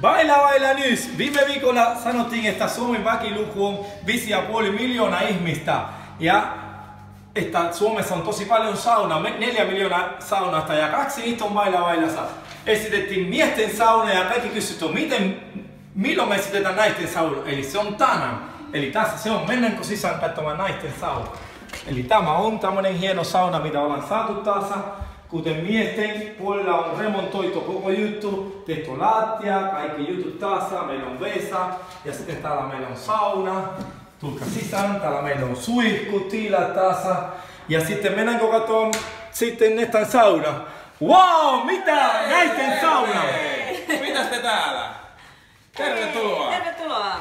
Baila nyt! Viime viikolla sanottiin, että Suomen väkiluku on 5,5 miljoonaa ihmistä. Ja että Suomessa on tosi paljon saunaa, 4 miljoonaa saunasta ja 2 niitä on Bailassa. Esitettiin miesten sauna ja kaikki kysyttiin, milloin me esitetään naisten sauna. Eli se on tänään. Eli tässä se on, mennäänkö sisään katsomaan naisten sauna. Eli tämä on tämmönen hieno sauna, mitä ollaan saatu taas. Kuten miesten puolella on remontoitu koko juttu, tehty lattia, kaikki jutut taas, meillä on vesa ja sitten täällä meillä on sauna. Tulkaa sisään, täällä meillä on suihkutila taas. Ja sitten mennäänkö katsomaan sitten netan sauna. Wow, mitä? Naisten sauna! Mitäs te täällä? Tervetuloa! Tervetuloa!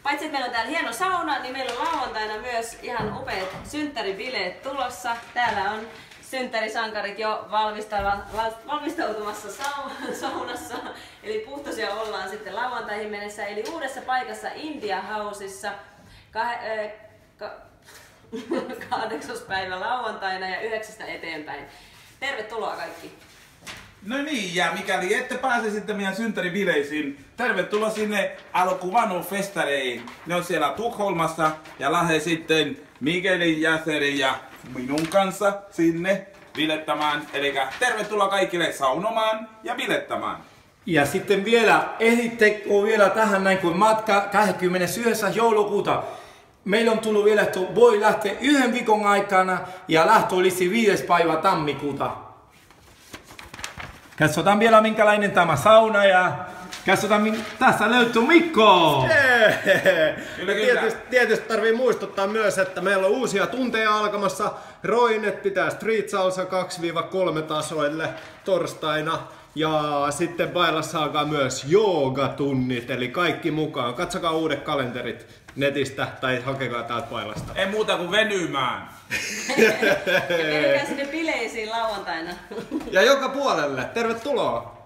Paitsi että meillä on täällä hieno sauna, niin meillä on lauantaina myös ihan upeat synttäribileet tulossa. Täällä on synttärisankarit jo valmistautumassa saunassa. Eli puhtoisia ollaan sitten lauantaihin mennessä. Eli uudessa paikassa India Houseissa 8. päivä lauantaina ja 9 eteenpäin. Tervetuloa kaikki! No niin, ja mikäli ette pääse sitten meidän synttäribileisiin, tervetuloa sinne Alokuvanu-festareihin. Ne on siellä Tukholmassa ja lähde sitten Miguelin, Jäserin ja minun kanssa sinne bilettämään. Eli tervetuloa kaikille saunomaan ja bilettämään. Ja sitten vielä, ehditteko vielä tähän näin kuin matka 29. joulukuuta. Meillä on tullut vielä, että voi lähteä 1 viikon aikana ja lähtö olisi 5. päivä tammikuuta. Katsotaan vielä minkälainen tämä sauna ja katsotaan tässä löytyy Mikko! Tietysti tarvii muistuttaa myös, että meillä on uusia tunteja alkamassa. Roinet pitää street salsa 2-3 tasoille torstaina. Ja sitten Bailassa alkaa myös joogatunnit, eli kaikki mukaan. Katsokaa uudet kalenterit netistä tai hakekaa täältä Bailasta. Ei muuta kuin venymään. Ja menekää sinne bileisiin lauantaina. Ja joka puolelle, tervetuloa!